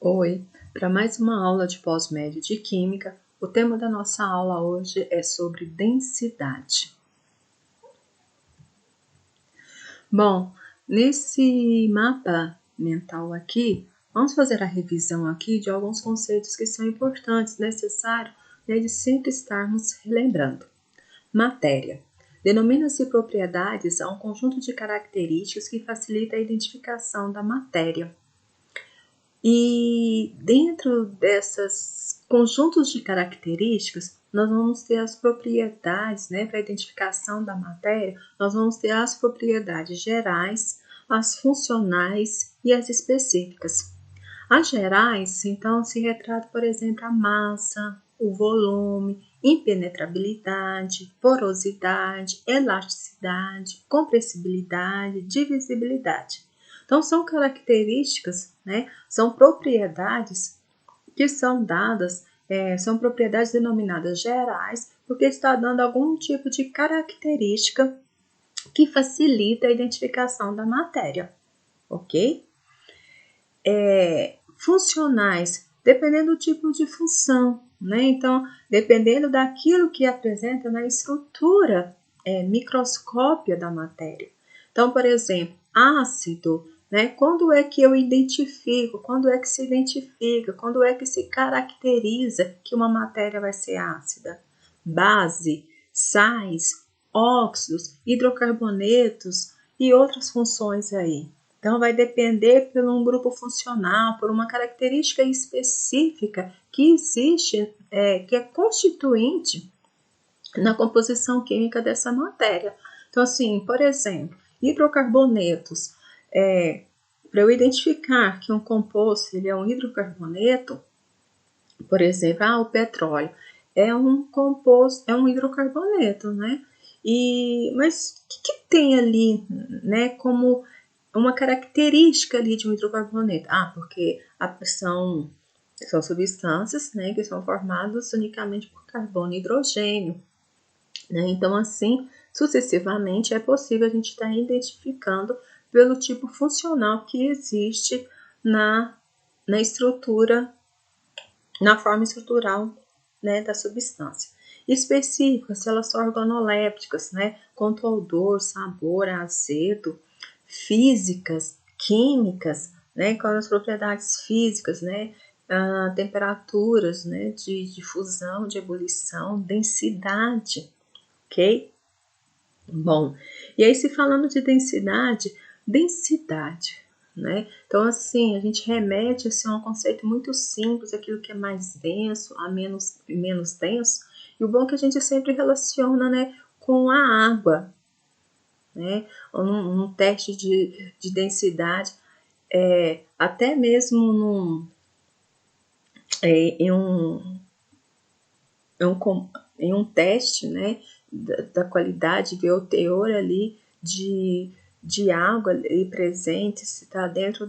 Oi, para mais uma aula de pós-médio de Química, o tema da nossa aula hoje é sobre densidade. Bom, nesse mapa mental aqui, vamos fazer a revisão aqui de alguns conceitos que são importantes, necessários, de sempre estarmos relembrando. Matéria. Denomina-se propriedades a um conjunto de características que facilita a identificação da matéria. E dentro desses conjuntos de características, nós vamos ter as propriedades, para a identificação da matéria, nós vamos ter as propriedades gerais, as funcionais e as específicas. As gerais, então, se retrata, por exemplo, a massa, o volume, impenetrabilidade, porosidade, elasticidade, compressibilidade, divisibilidade. Então, são características, são propriedades que são dadas, são propriedades denominadas gerais, porque está dando algum tipo de característica que facilita a identificação da matéria, ok? Funcionais, dependendo do tipo de função, Então, dependendo daquilo que apresenta na estrutura microscópia da matéria. Então, por exemplo, ácido, quando é que eu identifico, quando é que se identifica, quando é que se caracteriza que uma matéria vai ser ácida? Base, sais, óxidos, hidrocarbonetos e outras funções aí. Então, vai depender por um grupo funcional, por uma característica específica que existe, que é constituinte na composição química dessa matéria. Então, assim, por exemplo, hidrocarbonetos. Para eu identificar que um composto ele é um hidrocarboneto, por exemplo, o petróleo é um composto, é um hidrocarboneto, mas o que tem ali, como uma característica ali de um hidrocarboneto? Porque são substâncias, que são formadas unicamente por carbono e hidrogênio. Então, assim, sucessivamente, é possível a gente estar identificando pelo tipo funcional que existe na estrutura, na forma estrutural, da substância. Específicas, se elas são organolépticas, quanto ao odor, sabor, azedo. Físicas, químicas, com as propriedades físicas, temperaturas, de fusão, de ebulição, densidade, ok? Bom, e aí se falando de densidade, então assim, a gente remete assim, a um conceito muito simples, aquilo que é mais denso, a menos denso, e o bom é que a gente sempre relaciona, com a água, num teste de densidade, até mesmo em um teste, da qualidade, ver o teor ali de água ali presente, se está dentro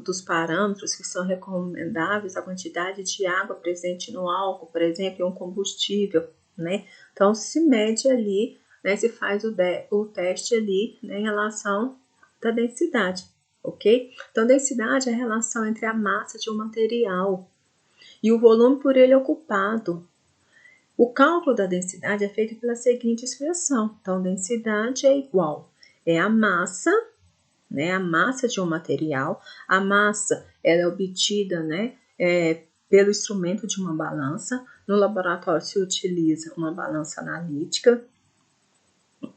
dos parâmetros que são recomendáveis, a quantidade de água presente no álcool, por exemplo, em um combustível, Então, se mede ali, se faz o teste ali, em relação da densidade, ok? Então, densidade é a relação entre a massa de um material e o volume por ele ocupado. O cálculo da densidade é feito pela seguinte expressão. Então, densidade é igual a massa, a massa de um material. A massa ela é obtida, pelo instrumento de uma balança. No laboratório se utiliza uma balança analítica.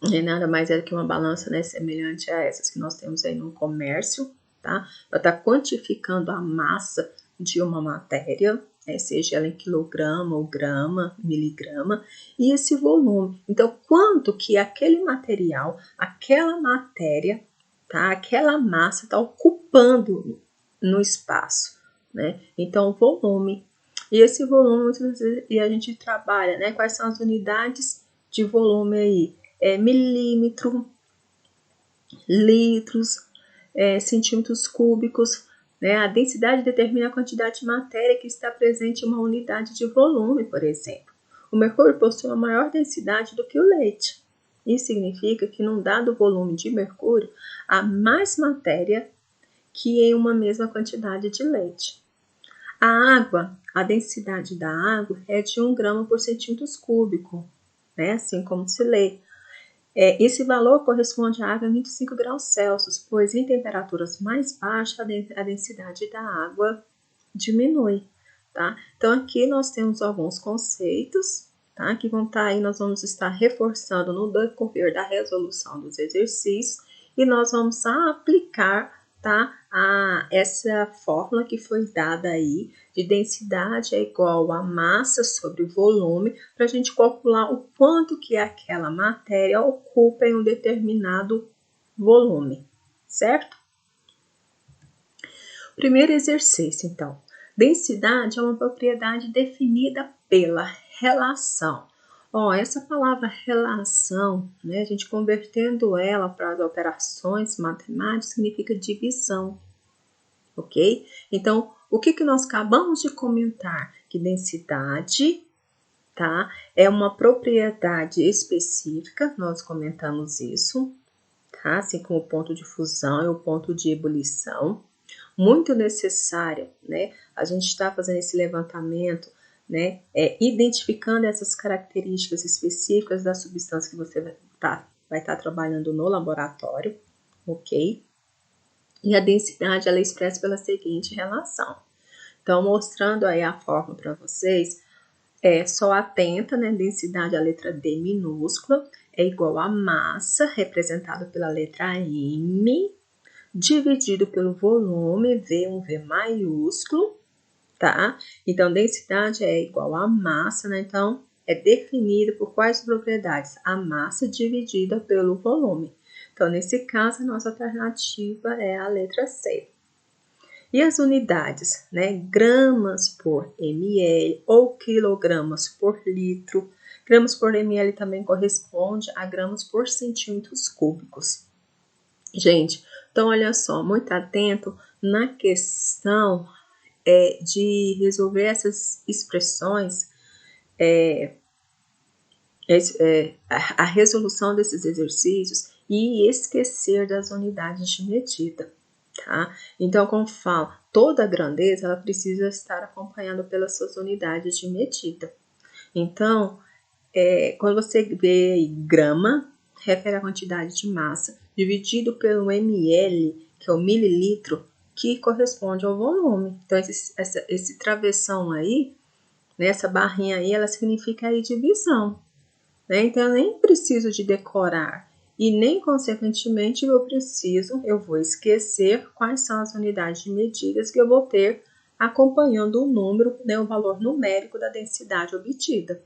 E nada mais é que uma balança, semelhante a essas que nós temos aí no comércio, tá? Para estar quantificando a massa de uma matéria, seja ela em quilograma, ou grama, miligrama, e esse volume. Então, quanto que aquele material, aquela matéria, tá? Aquela massa está ocupando no espaço, Então, o volume. E esse volume, e a gente trabalha, quais são as unidades de volume aí? Milímetro, litros, centímetros cúbicos. A densidade determina a quantidade de matéria que está presente em uma unidade de volume, por exemplo. O mercúrio possui uma maior densidade do que o leite. Isso significa que num dado volume de mercúrio, há mais matéria que em uma mesma quantidade de leite. A água, a densidade da água é de 1 grama por centímetros cúbicos, né? Assim como se lê. Esse valor corresponde à água a 25 graus Celsius, pois em temperaturas mais baixas a densidade da água diminui, tá? Então aqui nós temos alguns conceitos, tá? Que vão estar aí, nós vamos estar reforçando no decorrer da resolução dos exercícios e nós vamos aplicar, tá? Essa fórmula que foi dada aí de densidade é igual a massa sobre volume, para a gente calcular o quanto que aquela matéria ocupa em um determinado volume, certo? Primeiro exercício, então. Densidade é uma propriedade definida pela relação. Essa palavra relação, né, a gente convertendo ela para as operações matemáticas, significa divisão, ok? Então, o que nós acabamos de comentar? Que densidade, tá, é uma propriedade específica, nós comentamos isso, tá? Assim como o ponto de fusão e o ponto de ebulição. Muito necessário, né? A gente está fazendo esse levantamento, né? Identificando essas características específicas da substância que você vai estar trabalhando no laboratório, ok? E a densidade ela é expressa pela seguinte relação. Então, mostrando aí a fórmula para vocês, só atenta, né? Densidade, a letra D minúscula, é igual a massa, representada pela letra M, dividido pelo volume, um V maiúsculo, tá? Então, densidade é igual a massa, né? Então, é definida por quais propriedades? A massa dividida pelo volume. Então, nesse caso, a nossa alternativa é a letra C. E as unidades, né? Gramas por ml ou quilogramas por litro. Gramas por ml também corresponde a gramas por centímetros cúbicos. Gente, então olha só, muito atento na questão de resolver essas expressões, a resolução desses exercícios e esquecer das unidades de medida, tá? Então, como falo, toda grandeza ela precisa estar acompanhada pelas suas unidades de medida. Então, quando você vê aí, grama, refere à quantidade de massa, dividido pelo ml, que é o mililitro, que corresponde ao volume. Então, esse travessão aí, né, essa barrinha aí, ela significa aí divisão, né? Então, eu nem preciso de decorar e nem, consequentemente, eu vou esquecer quais são as unidades de medidas que eu vou ter acompanhando o número, né, o valor numérico da densidade obtida.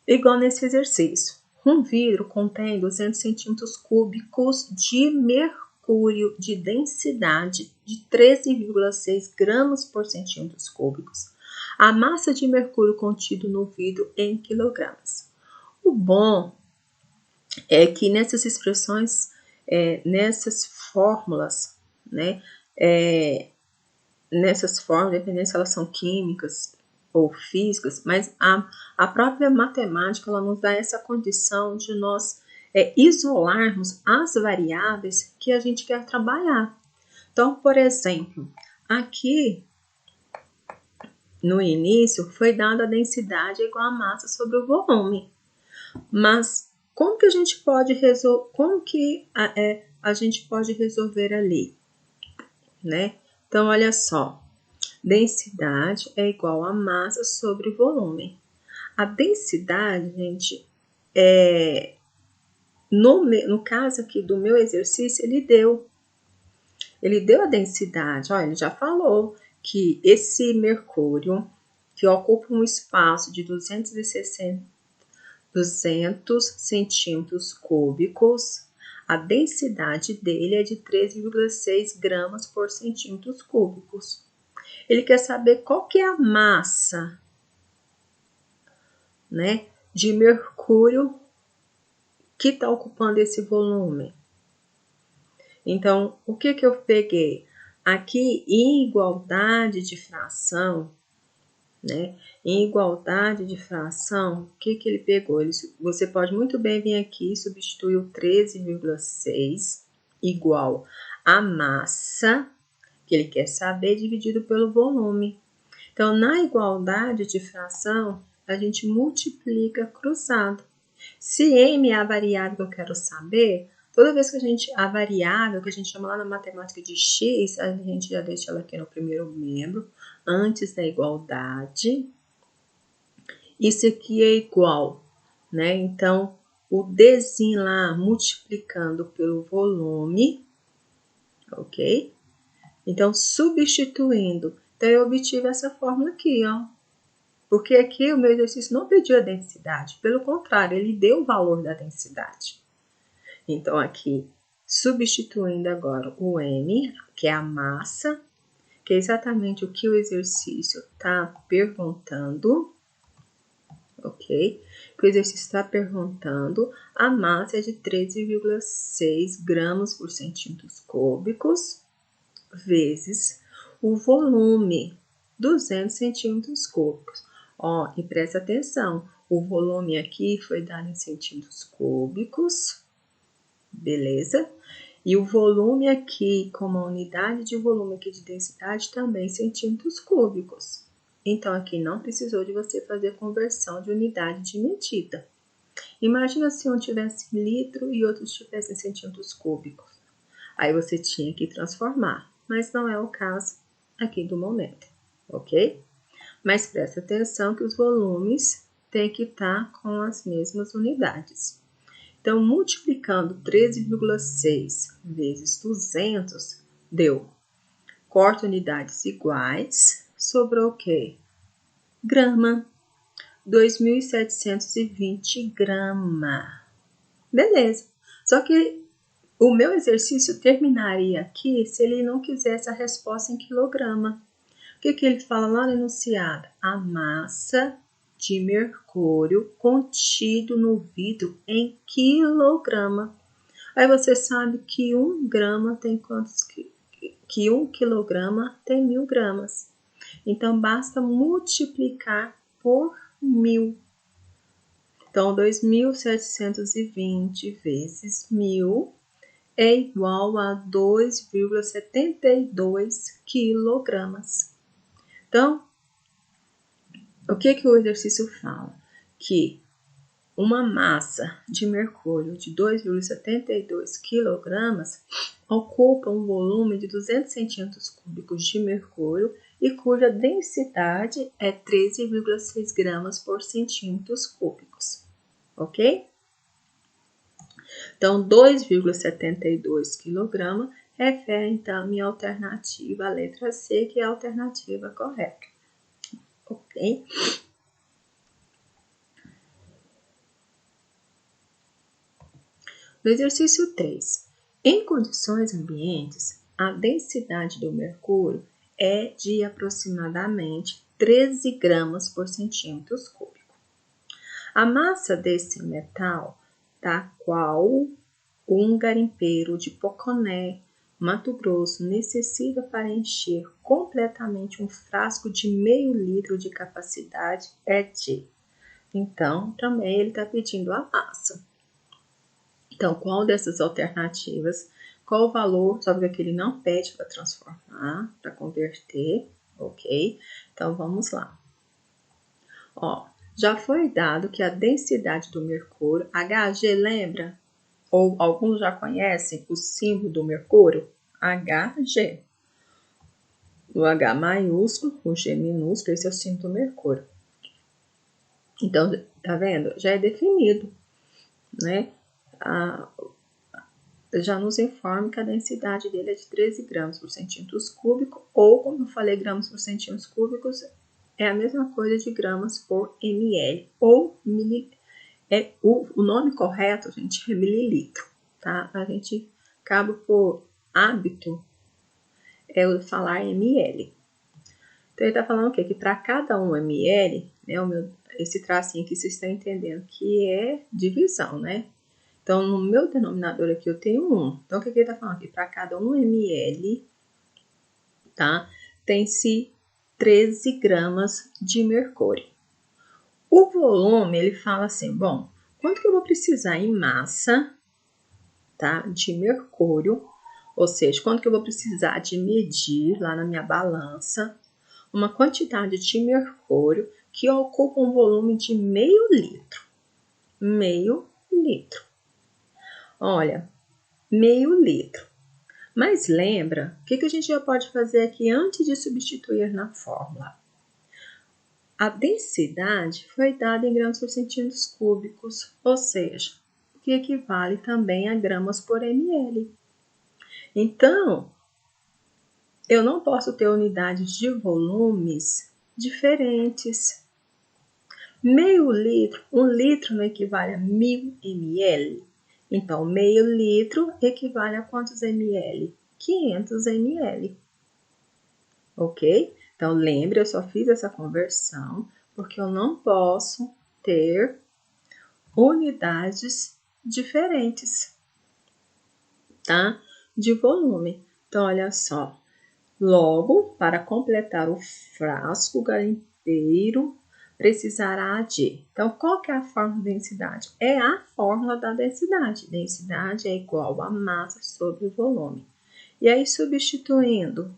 Igual nesse exercício, um vidro contém 200 centímetros cúbicos de mercúrio de densidade de 13,6 gramas por centímetros cúbicos. A massa de mercúrio contido no vidro em quilogramas. O bom é que nessas expressões, nessas fórmulas, né, dependendo se elas são químicas ou físicas, mas a própria matemática ela nos dá essa condição de nós isolarmos as variáveis que a gente quer trabalhar. Então, por exemplo, aqui no início foi dada a densidade igual a massa sobre o volume, mas como que a gente pode resolver ali, né? Então, olha só. Densidade é igual a massa sobre volume. A densidade, gente, no caso aqui do meu exercício, ele deu a densidade. Olha, ele já falou que esse mercúrio, que ocupa um espaço de 200 centímetros cúbicos, a densidade dele é de 13,6 gramas por centímetros cúbicos. Ele quer saber qual que é a massa, né, de mercúrio que está ocupando esse volume. Então, o que eu peguei? Aqui, em igualdade de fração, né? Em igualdade de fração, o que ele pegou? Você pode muito bem vir aqui e substituir o 13,6 igual a massa que ele quer saber, dividido pelo volume. Então, na igualdade de fração, a gente multiplica cruzado. Se M é a variável que eu quero saber, toda vez que a variável que a gente chama lá na matemática de X, a gente já deixa ela aqui no primeiro membro, antes da igualdade. Isso aqui é igual, né? Então, o Dzinho lá multiplicando pelo volume, ok? Então, substituindo. Então, eu obtive essa fórmula aqui, ó. Porque aqui o meu exercício não pediu a densidade, pelo contrário, ele deu o valor da densidade. Então, aqui, substituindo agora o M, que é a massa, que é exatamente o que o exercício está perguntando, ok? Que o exercício está perguntando, a massa é de 13,6 gramas por centímetros cúbicos, vezes o volume, 200 centímetros cúbicos. Ó, e presta atenção, o volume aqui foi dado em centímetros cúbicos, beleza? E o volume aqui, como a unidade de volume aqui de densidade, também centímetros cúbicos. Então, aqui não precisou de você fazer conversão de unidade de medida. Imagina se um tivesse litro e outros tivessem centímetros cúbicos. Aí você tinha que transformar, mas não é o caso aqui do momento, ok? Mas presta atenção que os volumes têm que estar com as mesmas unidades. Então, multiplicando 13,6 vezes 200, deu. Corta unidades iguais, sobrou o quê? Grama. 2.720 gramas. Beleza. Só que o meu exercício terminaria aqui se ele não quisesse a resposta em quilograma. O que ele fala lá no enunciado? A massa de mercúrio contido no vidro em quilograma. Aí você sabe que 1 grama tem quantos? Que 1 quilograma tem 1.000 gramas. Então, basta multiplicar por 1.000. Então, 2.720 vezes 1.000 é igual a 2,72 quilogramas. Então, o que o exercício fala? Que uma massa de mercúrio de 2,72 quilogramas ocupa um volume de 200 centímetros cúbicos de mercúrio e cuja densidade é 13,6 gramas por centímetros cúbicos, ok? Então, 2,72 kg refere, então, a minha alternativa, a letra C, que é a alternativa correta, ok? No exercício 3, em condições ambientes, a densidade do mercúrio é de aproximadamente 13 gramas por centímetros cúbicos. A massa desse metal, da qual um garimpeiro de Poconé, Mato Grosso, necessita para encher completamente um frasco de meio litro de capacidade é de. Então, também ele está pedindo a massa. Então, qual dessas alternativas, qual o valor, só que ele não pede para transformar, para converter, ok? Então, vamos lá. Ó, já foi dado que a densidade do mercúrio, Hg, lembra? Ou alguns já conhecem o símbolo do mercúrio? Hg. O H maiúsculo, o G minúsculo, esse é o símbolo do mercúrio. Então, tá vendo? Já é definido, né? Já nos informa que a densidade dele é de 13 gramas por centímetros cúbicos, ou, como eu falei, gramas por centímetros cúbicos, é a mesma coisa de gramas por ml, ou o nome correto, gente, é mililitro, tá? A gente acaba por hábito falar ml. Então, ele tá falando o quê? Que para cada 1 ml, né, esse tracinho aqui vocês estão entendendo que é divisão, né? Então, no meu denominador aqui eu tenho 1. Então, o que ele tá falando aqui? Para cada 1 ml, tá? Tem-se 13 gramas de mercúrio. O volume, ele fala assim, bom, quanto que eu vou precisar em massa, tá, de mercúrio Ou seja, quando que eu vou precisar de medir lá na minha balança uma quantidade de mercúrio que ocupa um volume de meio litro. Meio litro. Olha, meio litro. Mas lembra, o que a gente já pode fazer aqui antes de substituir na fórmula? A densidade foi dada em gramas por centímetros cúbicos, ou seja, o que equivale também a gramas por ml. Então, eu não posso ter unidades de volumes diferentes. Meio litro, 1 litro não equivale a 1000 ml. Então, meio litro equivale a quantos ml? 500 ml. Ok? Então, lembre, eu só fiz essa conversão porque eu não posso ter unidades diferentes, tá? De volume. Então, olha só. Logo, para completar o frasco garimpeiro, precisará de... Então, qual que é a fórmula de densidade? É a fórmula da densidade. Densidade é igual a massa sobre o volume. E aí, substituindo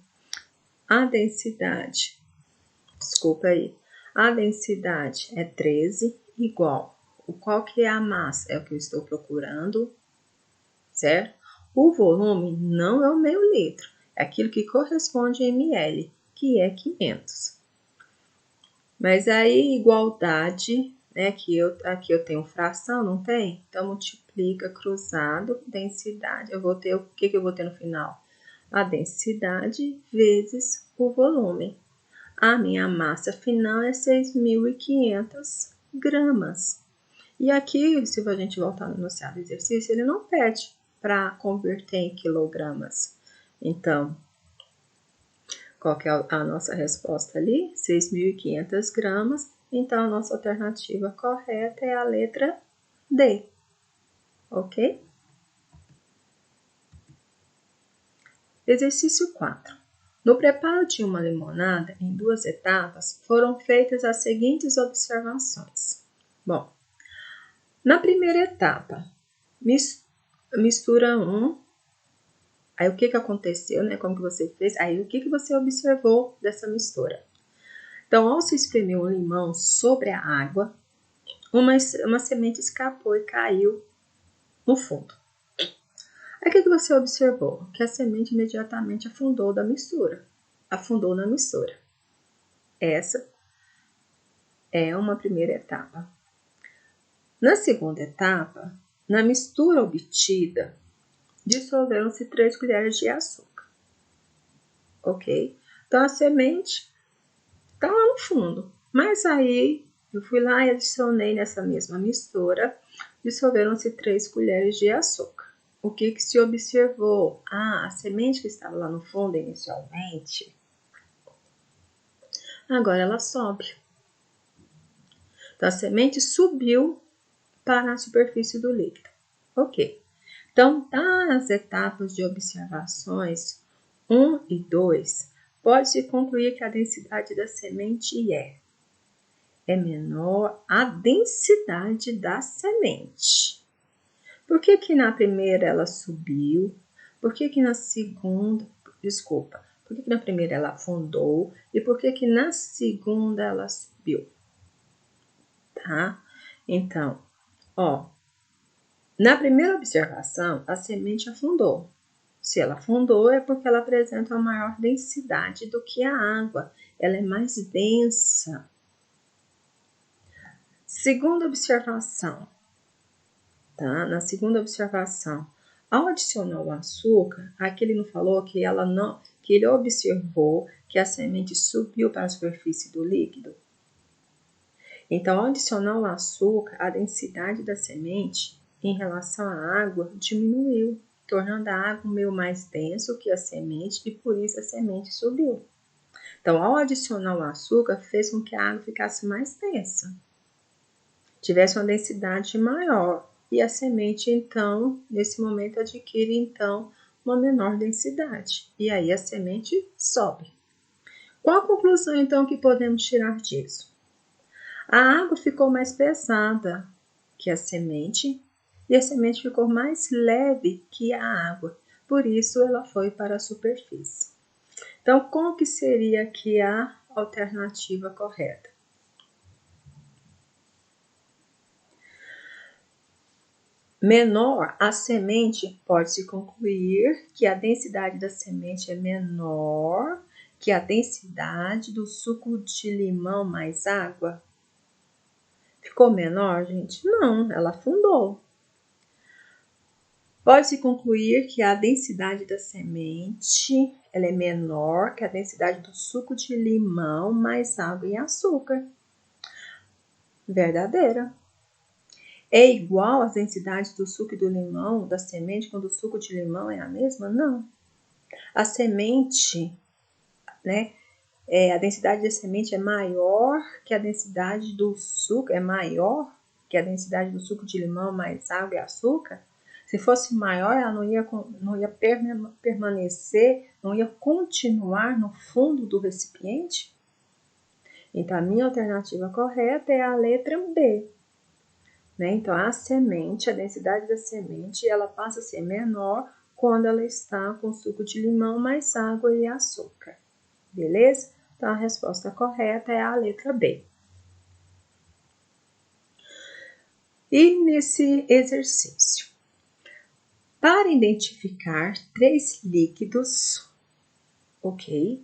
a densidade, a densidade é 13 igual. Qual que é a massa? É o que eu estou procurando, certo? O volume não é o meio litro, é aquilo que corresponde a ml, que é 500. Mas aí, igualdade, né, aqui eu tenho fração, não tem? Então, multiplica cruzado, densidade. Eu vou ter, o que eu vou ter no final? A densidade vezes o volume. A minha massa final é 6.500 gramas. E aqui, se a gente voltar no enunciado do exercício, ele não pede para converter em quilogramas. Então, qual que é a nossa resposta ali? 6.500 gramas. Então, a nossa alternativa correta é a letra D. Ok? Exercício 4. No preparo de uma limonada, em 2 etapas, foram feitas as seguintes observações. Bom, na primeira etapa, mistura 1. Aí o que aconteceu, né? Como que você fez? Aí o que você observou dessa mistura? Então, ao se espremer o limão sobre a água, uma semente escapou e caiu no fundo. Aí o que você observou? Que a semente imediatamente afundou na mistura. Essa é uma primeira etapa. Na segunda etapa, na mistura obtida, dissolveram-se 3 colheres de açúcar. Ok? Então, a semente está lá no fundo. Mas aí, eu fui lá e adicionei nessa mesma mistura, dissolveram-se 3 colheres de açúcar. O que se observou? A semente que estava lá no fundo inicialmente, agora ela sobe. Então, a semente subiu para a superfície do líquido. Ok. Então, das etapas de observações 1 e 2, pode-se concluir que a densidade da semente é menor a densidade da semente. Por que na primeira ela subiu? Por que na segunda, por que na primeira ela afundou? E por que na segunda ela subiu? Tá? Então, ó, na primeira observação, a semente afundou. Se ela afundou, é porque ela apresenta uma maior densidade do que a água. Ela é mais densa. Segunda observação, tá? Na segunda observação, ao adicionar o açúcar, aqui ele não falou que ele observou que a semente subiu para a superfície do líquido. Então, ao adicionar o açúcar, a densidade da semente em relação à água diminuiu, tornando a água um meio mais denso que a semente e por isso a semente subiu. Então, ao adicionar o açúcar, fez com que a água ficasse mais densa, tivesse uma densidade maior e a semente, então, nesse momento adquire, então, uma menor densidade e aí a semente sobe. Qual a conclusão, então, que podemos tirar disso? A água ficou mais pesada que a semente e a semente ficou mais leve que a água. por isso ela foi para a superfície. Então, qual que seria aqui a alternativa correta? Menor a semente, pode-se concluir que a densidade da semente é menor que a densidade do suco de limão mais água. Ficou menor, gente? Não, ela afundou. Pode-se concluir que a densidade da semente ela é menor que a densidade do suco de limão mais água e açúcar. Verdadeira. É igual às densidades do suco do limão, da semente, quando o suco de limão é a mesma? Não. A semente, né? A densidade da semente é maior que a densidade do suco, é maior que a densidade do suco de limão mais água e açúcar. Se fosse maior, ela não ia permanecer, não ia continuar no fundo do recipiente. Então, a minha alternativa correta é a letra B. Né? Então, a semente, a densidade da semente, ela passa a ser menor quando ela está com suco de limão mais água e açúcar. Beleza? Então, a resposta correta é a letra B. E nesse exercício, para identificar 3 líquidos, ok,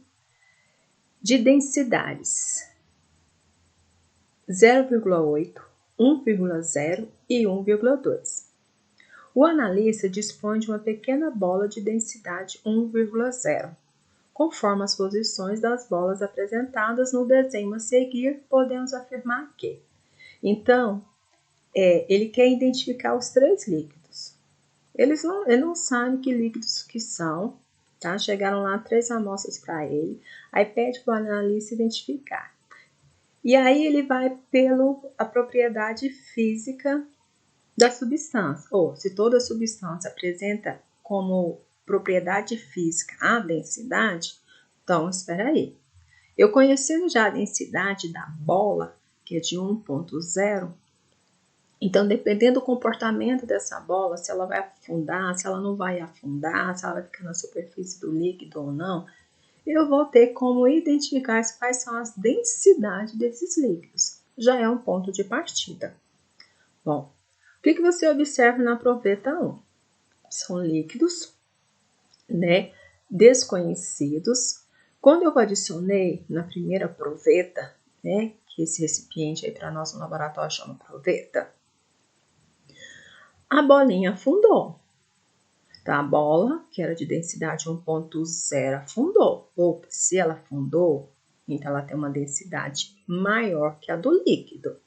de densidades 0,8, 1,0 e 1,2. O analista dispõe de uma pequena bola de densidade 1,0. Conforme as posições das bolas apresentadas no desenho a seguir, podemos afirmar que. Então, ele quer identificar os 3 líquidos. Ele não sabe que líquidos que são, tá? Chegaram lá 3 amostras para ele, aí pede para o analista identificar. E aí ele vai pela propriedade física da substância, ou se toda substância apresenta como propriedade física a densidade, então espera aí. Eu conhecendo já a densidade da bola, que é de 1,0, então dependendo do comportamento dessa bola, se ela vai afundar, se ela não vai afundar, se ela vai ficar na superfície do líquido ou não, eu vou ter como identificar quais são as densidades desses líquidos. Já é um ponto de partida. Bom, o que você observa na proveta 1? São líquidos, né, desconhecidos. Quando eu adicionei na primeira proveta, né, que esse recipiente aí para nós no laboratório chama proveta, a bolinha afundou. Tá? A bola, que era de densidade 1,0, afundou. Ou se ela afundou, então ela tem uma densidade maior que a do líquido.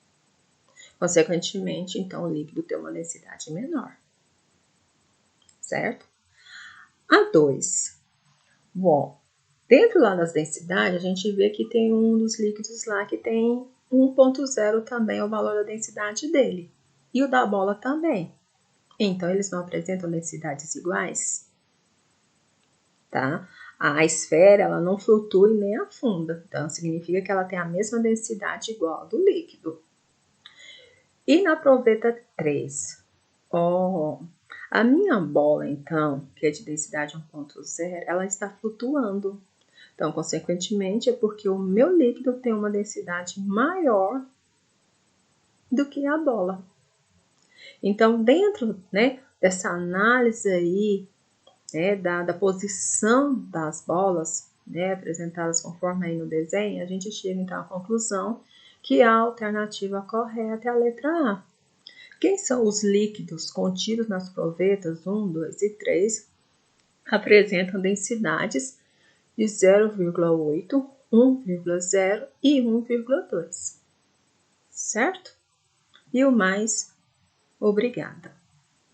Consequentemente, então, o líquido tem uma densidade menor. Certo? A 2. Bom, dentro lá das densidades, a gente vê que tem um dos líquidos lá que tem 1,0 também é o valor da densidade dele. E o da bola também. Então, eles não apresentam densidades iguais. Tá? A esfera, ela não flutua e nem afunda. Então, significa que ela tem a mesma densidade igual a do líquido. E na proveta 3, a minha bola, então, que é de densidade 1,0, ela está flutuando. Então, consequentemente, é porque o meu líquido tem uma densidade maior do que a bola. Então, dentro, né, dessa análise aí, né, da posição das bolas, né, apresentadas conforme aí no desenho, a gente chega então à conclusão que a alternativa correta é a letra A. Quem são os líquidos contidos nas provetas 1, 2 e 3 apresentam densidades de 0,8, 1,0 e 1,2. Certo? E o mais, obrigada.